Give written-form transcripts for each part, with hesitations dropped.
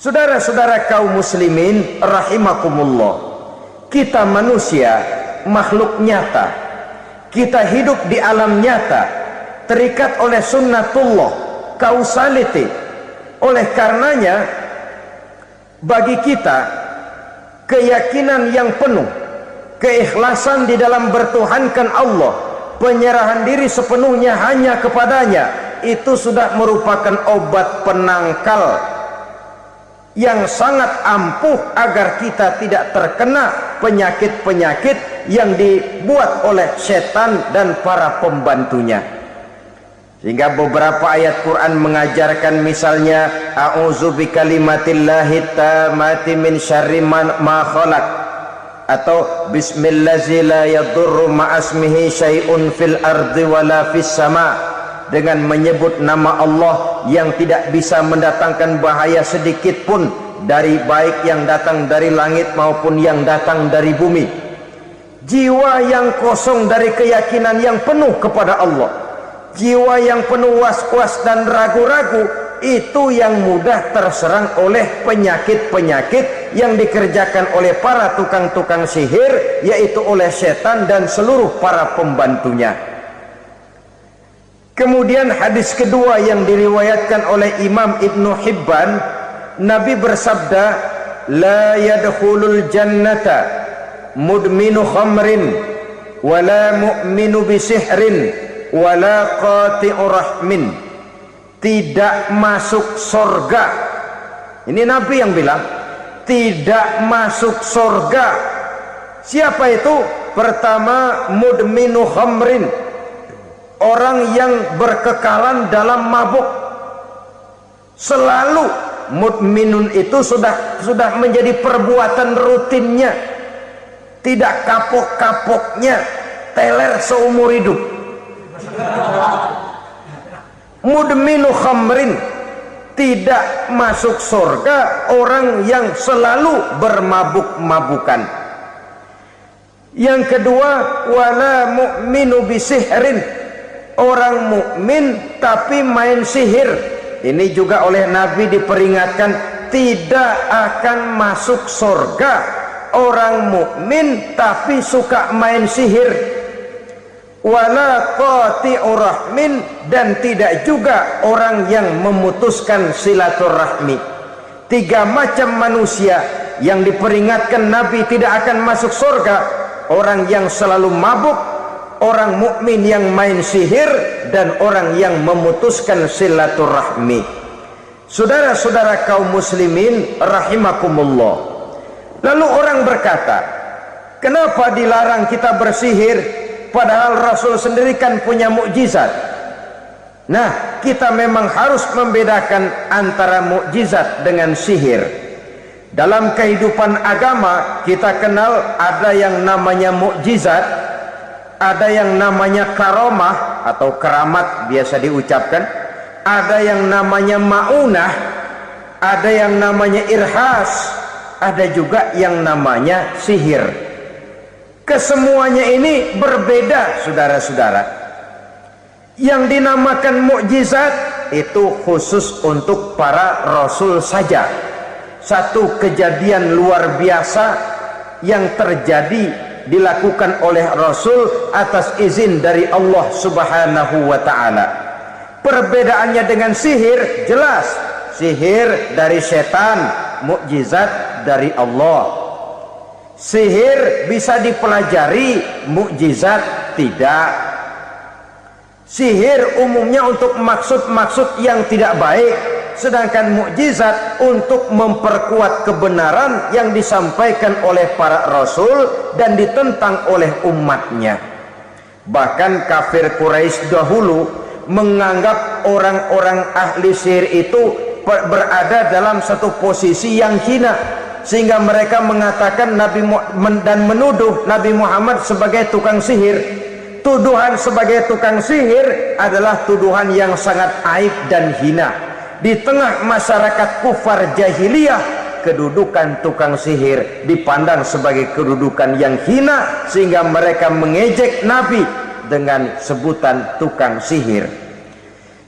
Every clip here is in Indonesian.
Saudara-saudara kaum muslimin rahimakumullah, kita manusia makhluk nyata, kita hidup di alam nyata, terikat oleh sunnatullah, kausaliti. Oleh karenanya bagi kita keyakinan yang penuh, keikhlasan di dalam bertuhankan Allah, penyerahan diri sepenuhnya hanya kepadanya, itu sudah merupakan obat penangkal yang sangat ampuh agar kita tidak terkena penyakit-penyakit yang dibuat oleh setan dan para pembantunya. Sehingga beberapa ayat Quran mengajarkan, misalnya a'udzu bikalimatillahi tammati min syarri ma khalaq, atau bismillazi la yadurru ma'asmihi syai'un fil ardi wala fis sama', dengan menyebut nama Allah yang tidak bisa mendatangkan bahaya sedikit pun dari baik yang datang dari langit maupun yang datang dari bumi. Jiwa yang kosong dari keyakinan yang penuh kepada Allah, jiwa yang penuh was-was dan ragu-ragu, itu yang mudah terserang oleh penyakit-penyakit yang dikerjakan oleh para tukang-tukang sihir, yaitu oleh setan dan seluruh para pembantunya. Kemudian hadis kedua yang diriwayatkan oleh Imam Ibnu Hibban, Nabi bersabda, la yadkhulul jannata mudminu khamrin wala mu'minu bisihrin wala qati'u rahmin. Tidak masuk surga. Ini Nabi yang bilang, tidak masuk surga. Siapa itu? Pertama, mudminu khamrin, orang yang berkekalan dalam mabuk. Selalu mudminun itu sudah menjadi perbuatan rutinnya, tidak kapok-kapoknya, teler seumur hidup. Mudminu khamrin, tidak masuk surga orang yang selalu bermabuk-mabukan. Yang kedua, wala mu'minu bisihrin, orang mukmin tapi main sihir. Ini juga oleh Nabi diperingatkan, tidak akan masuk surga orang mukmin tapi suka main sihir. Wala qati'u rahmin, dan tidak juga orang yang memutuskan silaturahmi. Tiga macam manusia yang diperingatkan Nabi tidak akan masuk surga: orang yang selalu mabuk, orang mukmin yang main sihir, dan orang yang memutuskan silaturahmi. Saudara-saudara kaum muslimin rahimakumullah. Lalu orang berkata, kenapa dilarang kita bersihir padahal Rasul sendiri kan punya mukjizat? Nah, kita memang harus membedakan antara mukjizat dengan sihir. Dalam kehidupan agama kita kenal ada yang namanya mukjizat, ada yang namanya karomah atau keramat biasa diucapkan, ada yang namanya maunah, ada yang namanya irhas, ada juga yang namanya sihir. Kesemuanya ini berbeda, saudara-saudara. Yang dinamakan mukjizat itu khusus untuk para rasul saja. Satu kejadian luar biasa yang terjadi dilakukan oleh Rasul atas izin dari Allah Subhanahu wa ta'ala. Perbedaannya dengan sihir jelas. Sihir dari setan, mukjizat dari Allah. Sihir bisa dipelajari, mukjizat tidak. Sihir umumnya untuk maksud-maksud yang tidak baik, sedangkan mukjizat untuk memperkuat kebenaran yang disampaikan oleh para rasul dan ditentang oleh umatnya. Bahkan kafir Quraisy dahulu menganggap orang-orang ahli sihir itu berada dalam satu posisi yang hina, sehingga mereka mengatakan dan menuduh Nabi Muhammad sebagai tukang sihir. Tuduhan sebagai tukang sihir adalah tuduhan yang sangat aib dan hina. Di tengah masyarakat kufar jahiliyah, kedudukan tukang sihir dipandang sebagai kedudukan yang hina, sehingga mereka mengejek Nabi dengan sebutan tukang sihir.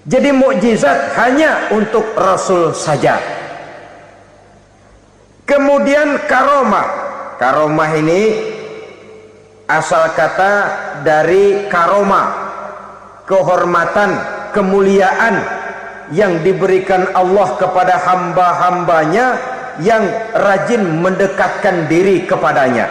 Jadi mukjizat hanya untuk Rasul saja. Kemudian karomah. Karomah ini asal kata dari karomah, kehormatan, kemuliaan yang diberikan Allah kepada hamba-hambanya yang rajin mendekatkan diri kepadanya.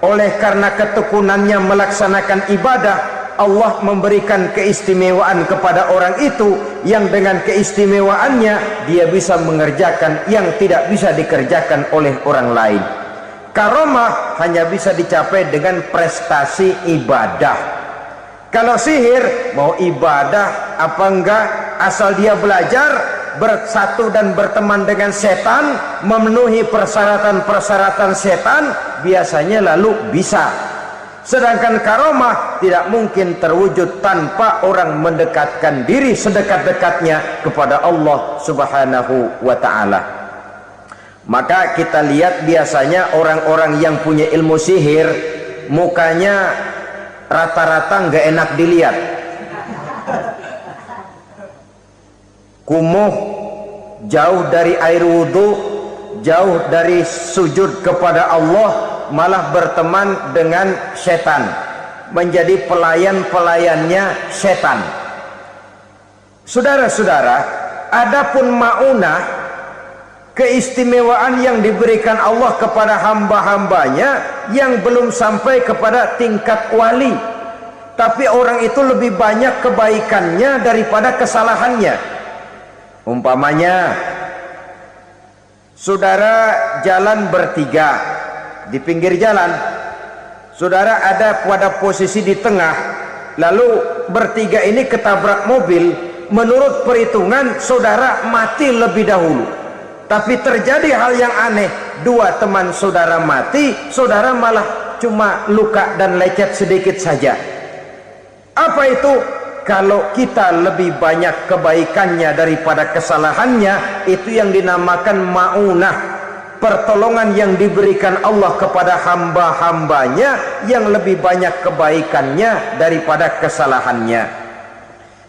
Oleh karena ketekunannya melaksanakan ibadah, Allah memberikan keistimewaan kepada orang itu yang dengan keistimewaannya dia bisa mengerjakan yang tidak bisa dikerjakan oleh orang lain. Karomah hanya bisa dicapai dengan prestasi ibadah. Kalau sihir mau ibadah apa enggak, asal dia belajar bersatu dan berteman dengan setan, memenuhi persyaratan-persyaratan setan, biasanya lalu bisa. Sedangkan karomah tidak mungkin terwujud tanpa orang mendekatkan diri sedekat-dekatnya kepada Allah Subhanahu wa ta'ala. Maka kita lihat biasanya orang-orang yang punya ilmu sihir mukanya rata-rata nggak enak dilihat, kumuh, jauh dari air wudhu, jauh dari sujud kepada Allah, malah berteman dengan setan, menjadi pelayan-pelayannya setan. Saudara-saudara, adapun maunah, keistimewaan yang diberikan Allah kepada hamba-hambanya yang belum sampai kepada tingkat wali, tapi orang itu lebih banyak kebaikannya daripada kesalahannya. Umpamanya saudara jalan bertiga di pinggir jalan, saudara ada pada posisi di tengah, lalu bertiga ini ketabrak mobil. Menurut perhitungan saudara mati lebih dahulu, tapi terjadi hal yang aneh, dua teman saudara mati, saudara malah cuma luka dan lecet sedikit saja. Apa itu? Kalau kita lebih banyak kebaikannya daripada kesalahannya, itu yang dinamakan maunah, pertolongan yang diberikan Allah kepada hamba-hambanya yang lebih banyak kebaikannya daripada kesalahannya.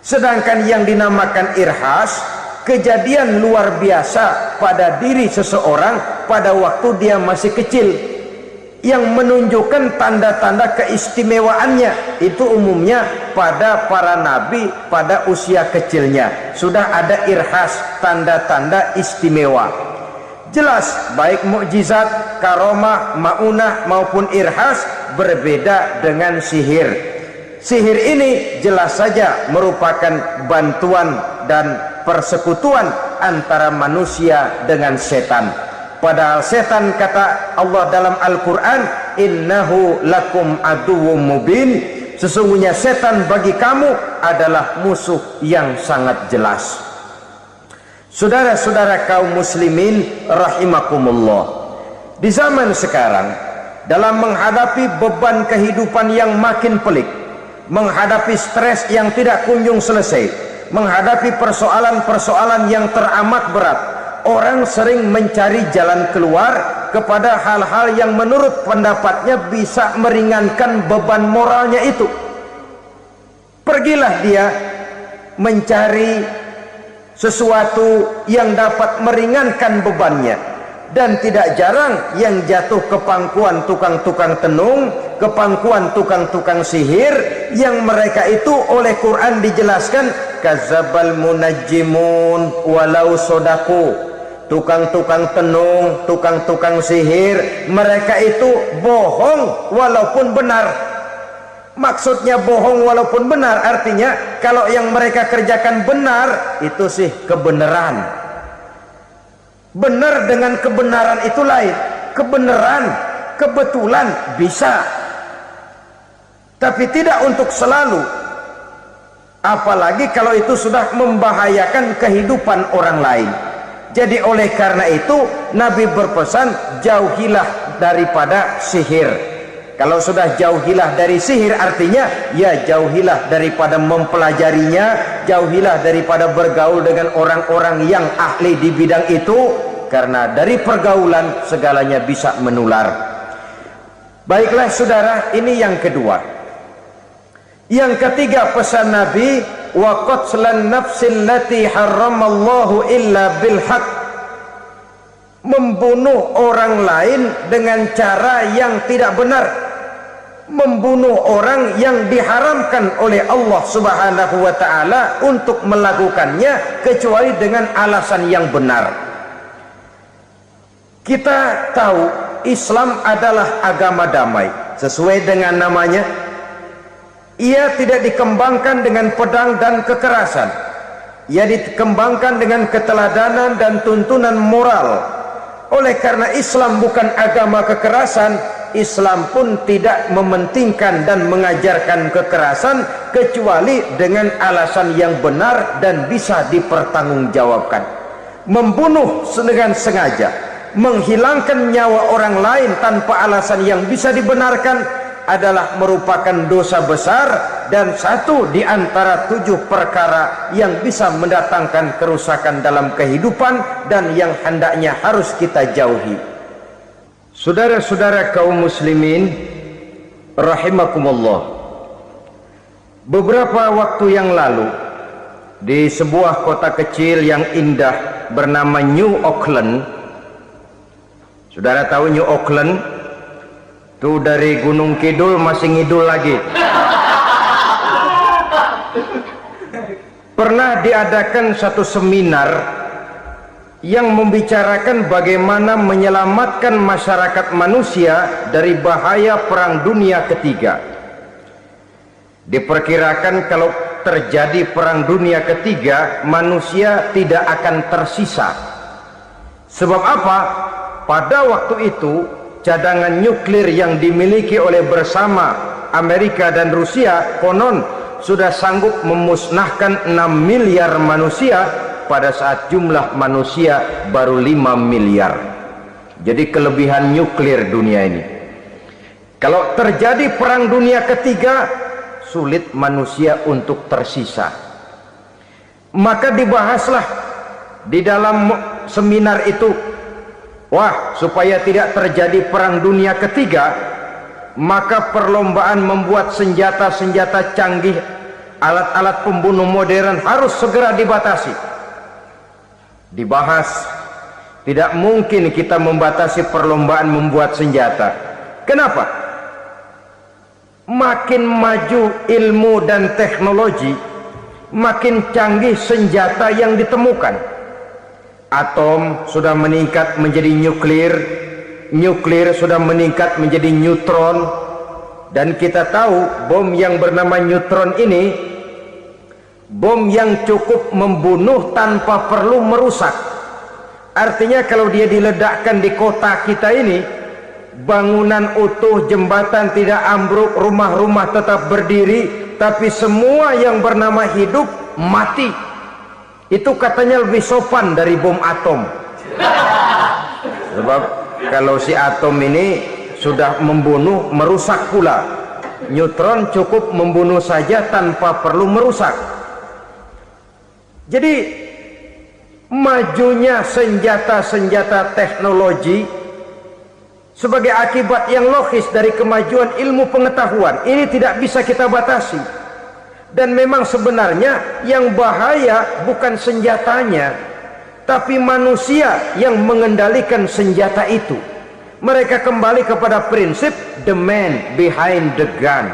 Sedangkan yang dinamakan irhas, kejadian luar biasa pada diri seseorang pada waktu dia masih kecil, yang menunjukkan tanda-tanda keistimewaannya. Itu umumnya pada para nabi pada usia kecilnya sudah ada irhas, tanda-tanda istimewa. Jelas baik mukjizat, karomah, maunah maupun irhas berbeda dengan sihir. Sihir ini jelas saja merupakan bantuan dan persekutuan antara manusia dengan setan. Padahal setan, kata Allah dalam Al-Quran, innahu lakum aduwwum mubin, sesungguhnya setan bagi kamu adalah musuh yang sangat jelas. Saudara-saudara kaum muslimin rahimakumullah, di zaman sekarang dalam menghadapi beban kehidupan yang makin pelik, menghadapi stres yang tidak kunjung selesai, menghadapi persoalan-persoalan yang teramat berat, orang sering mencari jalan keluar kepada hal-hal yang menurut pendapatnya bisa meringankan beban moralnya itu. Pergilah dia mencari sesuatu yang dapat meringankan bebannya, dan tidak jarang yang jatuh ke pangkuan tukang-tukang tenung, ke pangkuan tukang-tukang sihir, yang mereka itu oleh Quran dijelaskan kazabal munajjimun walau sodaku. Tukang-tukang tenung, tukang-tukang sihir, mereka itu bohong walaupun benar. Maksudnya bohong walaupun benar, artinya kalau yang mereka kerjakan benar, itu sih kebenaran. Benar dengan kebenaran itu lain. Kebenaran, kebetulan bisa, tapi tidak untuk selalu. Apalagi kalau itu sudah membahayakan kehidupan orang lain. Jadi oleh karena itu Nabi berpesan, jauhilah daripada sihir. Kalau sudah jauhilah dari sihir, artinya ya jauhilah daripada mempelajarinya, jauhilah daripada bergaul dengan orang-orang yang ahli di bidang itu, karena dari pergaulan segalanya bisa menular. Baiklah saudara, ini yang kedua. Yang ketiga pesan Nabi, wa qatlan nafsil lati harramallahu illa bil haq. membunuh orang lain dengan cara yang tidak benar, membunuh orang yang diharamkan oleh Allah Subhanahu wa taala untuk melakukannya kecuali dengan alasan yang benar. Kita tahu Islam adalah agama damai. Sesuai dengan namanya, ia tidak dikembangkan dengan pedang dan kekerasan. Ia dikembangkan dengan keteladanan dan tuntunan moral. Oleh karena Islam bukan agama kekerasan, Islam pun tidak mementingkan dan mengajarkan kekerasan kecuali dengan alasan yang benar dan bisa dipertanggungjawabkan. Membunuh dengan sengaja, menghilangkan nyawa orang lain tanpa alasan yang bisa dibenarkan adalah merupakan dosa besar dan satu di antara 7 perkara yang bisa mendatangkan kerusakan dalam kehidupan dan yang hendaknya harus kita jauhi. Saudara-saudara kaum muslimin rahimakumullah, beberapa waktu yang lalu di sebuah kota kecil yang indah bernama New Auckland. Saudara tahu New Auckland? Itu dari Gunung Kidul masih ngidul lagi. Pernah diadakan satu seminar yang membicarakan bagaimana menyelamatkan masyarakat manusia dari bahaya Perang Dunia Ketiga. Diperkirakan kalau terjadi Perang Dunia Ketiga, manusia tidak akan tersisa. Sebab apa? Pada waktu itu cadangan nuklir yang dimiliki oleh bersama Amerika dan Rusia konon sudah sanggup memusnahkan 6 miliar manusia pada saat jumlah manusia baru 5 miliar. Jadi kelebihan nuklir dunia ini. Kalau terjadi Perang Dunia Ketiga, sulit manusia untuk tersisa. Maka dibahaslah di dalam seminar itu, wah, supaya tidak terjadi Perang Dunia Ketiga, maka perlombaan membuat senjata-senjata canggih, alat-alat pembunuh modern harus segera dibatasi. Dibahas, tidak mungkin kita membatasi perlombaan membuat senjata. Kenapa? Makin maju ilmu dan teknologi, makin canggih senjata yang ditemukan. Atom sudah meningkat menjadi nuklir, nuklir sudah meningkat menjadi neutron, dan kita tahu bom yang bernama neutron ini bom yang cukup membunuh tanpa perlu merusak. Artinya kalau dia diledakkan di kota kita ini, bangunan utuh, jembatan tidak ambruk, rumah-rumah tetap berdiri, tapi semua yang bernama hidup mati. Itu katanya lebih sopan dari bom atom. Sebab kalau si atom ini sudah membunuh, merusak pula. Neutron cukup membunuh saja tanpa perlu merusak. Jadi majunya senjata-senjata teknologi sebagai akibat yang logis dari kemajuan ilmu pengetahuan ini tidak bisa kita batasi. Dan memang sebenarnya yang bahaya bukan senjatanya, tapi manusia yang mengendalikan senjata itu. Mereka kembali kepada prinsip the man behind the gun.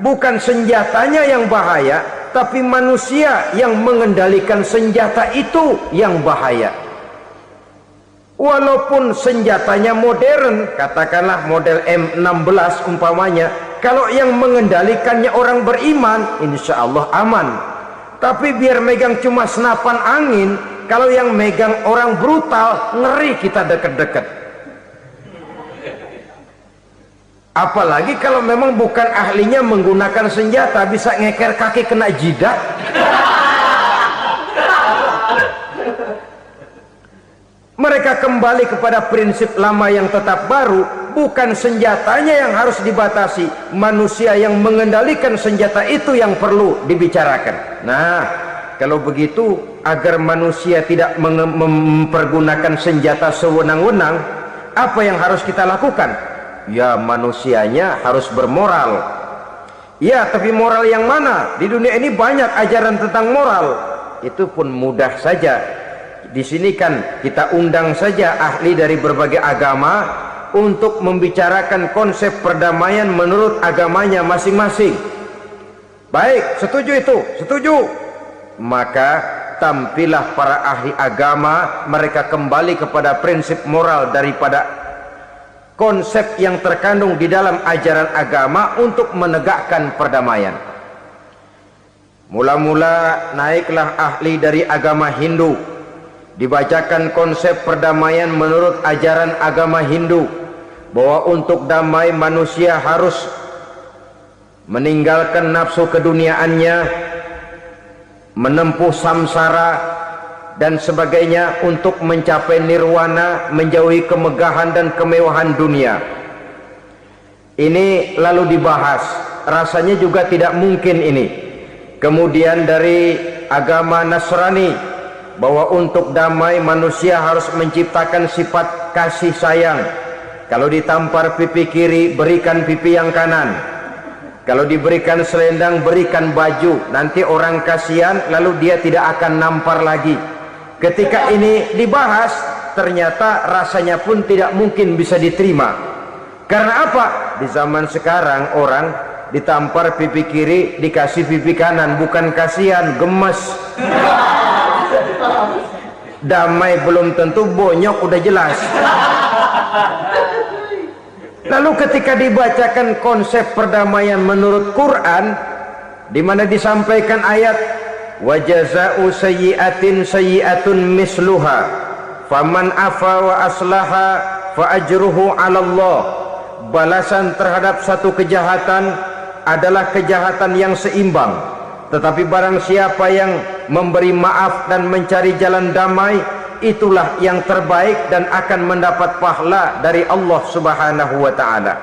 Bukan senjatanya yang bahaya, tapi manusia yang mengendalikan senjata itu yang bahaya. Walaupun senjatanya modern, katakanlah model M16 umpamanya, kalau yang mengendalikannya orang beriman, insya Allah aman. Tapi biar megang cuma senapan angin, kalau yang megang orang brutal, ngeri kita deket-deket. Apalagi kalau memang bukan ahlinya menggunakan senjata, bisa ngeker kaki kena jidat. Mereka kembali kepada prinsip lama yang tetap baru, bukan senjatanya yang harus dibatasi, manusia yang mengendalikan senjata itu yang perlu dibicarakan. Nah, kalau begitu, agar manusia tidak mempergunakan senjata sewenang-wenang, apa yang harus kita lakukan? Ya, manusianya harus bermoral. Ya, tapi moral yang mana? Di dunia ini banyak ajaran tentang moral. Itu pun mudah saja. di sini kan kita undang saja ahli dari berbagai agama untuk membicarakan konsep perdamaian menurut agamanya masing-masing. Baik, setuju itu, setuju. Maka tampillah para ahli agama, mereka kembali kepada prinsip moral daripada konsep yang terkandung di dalam ajaran agama untuk menegakkan perdamaian. Mula-mula naiklah ahli dari agama Hindu, dibacakan konsep perdamaian menurut ajaran agama Hindu, bahwa untuk damai manusia harus meninggalkan nafsu keduniaannya, menempuh samsara dan sebagainya untuk mencapai nirwana, menjauhi kemegahan dan kemewahan dunia. Ini lalu dibahas, rasanya juga tidak mungkin ini. Kemudian dari agama Nasrani, bahwa untuk damai manusia harus menciptakan sifat kasih sayang. Kalau ditampar pipi kiri, berikan pipi yang kanan. Kalau diberikan selendang, berikan baju. Nanti orang kasihan, lalu dia tidak akan nampar lagi. Ketika ini dibahas, ternyata rasanya pun tidak mungkin bisa diterima. Karena apa? Di zaman sekarang orang ditampar pipi kiri, dikasih pipi kanan. Bukan kasihan, gemes. Damai belum tentu, bonyok udah jelas. Lalu ketika dibacakan konsep perdamaian menurut Quran, di mana disampaikan ayat wa jazaa'u sayyi'atin sayyi'atun misluha faman afa wa aslaha fa ajruhu 'ala Allah. Balasan terhadap satu kejahatan adalah kejahatan yang seimbang, tetapi barang siapa yang memberi maaf dan mencari jalan damai, itulah yang terbaik dan akan mendapat pahala dari Allah Subhanahu wa ta'ala.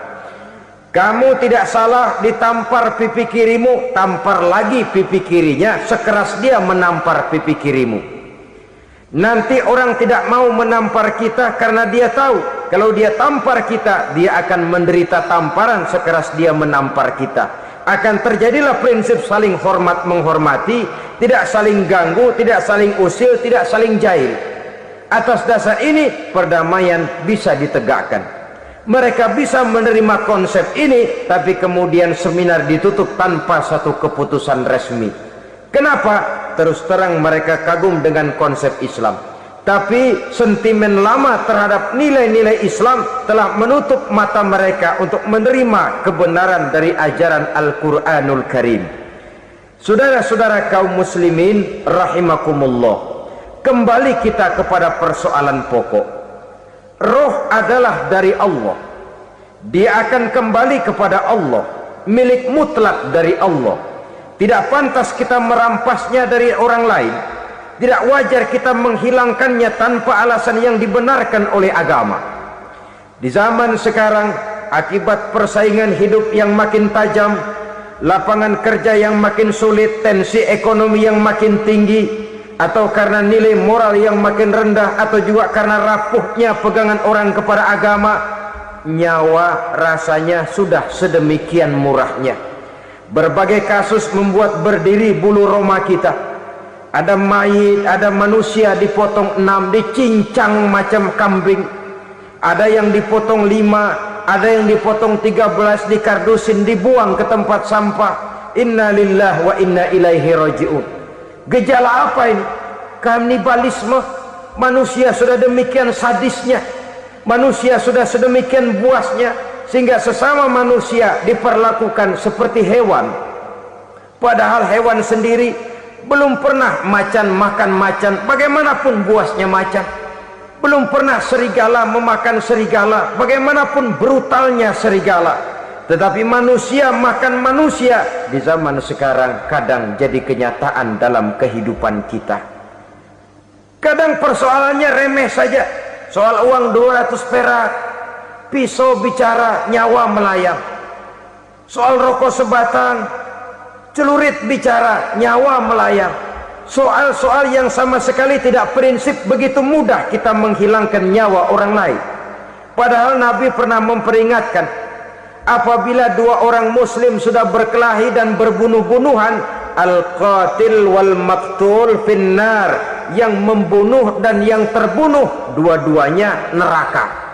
Kamu tidak salah ditampar pipi kirimu, tampar lagi pipi kirinya sekeras dia menampar pipi kirimu. Nanti orang tidak mau menampar kita karena dia tahu kalau dia tampar kita, dia akan menderita tamparan sekeras dia menampar kita. Akan terjadilah prinsip saling hormat menghormati, tidak saling ganggu, tidak saling usil, tidak saling jahil. Atas dasar ini perdamaian bisa ditegakkan. Mereka bisa menerima konsep ini, tapi kemudian seminar ditutup tanpa satu keputusan resmi. Kenapa? Terus terang mereka kagum dengan konsep Islam, tapi sentimen lama terhadap nilai-nilai Islam telah menutup mata mereka untuk menerima kebenaran dari ajaran Al-Quranul Karim. Saudara-saudara kaum muslimin rahimakumullah, kembali kita kepada persoalan pokok. Roh adalah dari Allah, dia akan kembali kepada Allah, milik mutlak dari Allah. Tidak pantas kita merampasnya dari orang lain. Tidak wajar kita menghilangkannya tanpa alasan yang dibenarkan oleh agama. Di zaman sekarang, akibat persaingan hidup yang makin tajam, lapangan kerja yang makin sulit, tensi ekonomi yang makin tinggi, atau karena nilai moral yang makin rendah, atau juga karena rapuhnya pegangan orang kepada agama, nyawa rasanya sudah sedemikian murahnya. Berbagai kasus membuat berdiri bulu roma kita. Ada mayit, ada manusia dipotong 6, dicincang macam kambing. Ada yang dipotong 5, ada yang dipotong 13, dikardusin, dibuang ke tempat sampah. Inna lillahi wa inna ilaihi raji'un. Gejala apa ini? Kanibalisme. Manusia sudah demikian sadisnya, manusia sudah sedemikian buasnya, sehingga sesama manusia diperlakukan seperti hewan. Padahal hewan sendiri belum pernah macan makan macan, bagaimanapun buasnya macan. Belum pernah serigala memakan serigala, bagaimanapun brutalnya serigala. Tetapi manusia makan manusia di zaman sekarang kadang jadi kenyataan dalam kehidupan kita. Kadang persoalannya remeh saja, soal uang 200 perak, pisau bicara, nyawa melayang. Soal rokok sebatang, celurit bicara, nyawa melayang. Soal-soal yang sama sekali tidak prinsip, begitu mudah kita menghilangkan nyawa orang lain. Padahal Nabi pernah memperingatkan, apabila dua orang muslim sudah berkelahi dan berbunuh-bunuhan, al-qatil wal maqtul finnar, yang membunuh dan yang terbunuh dua-duanya neraka.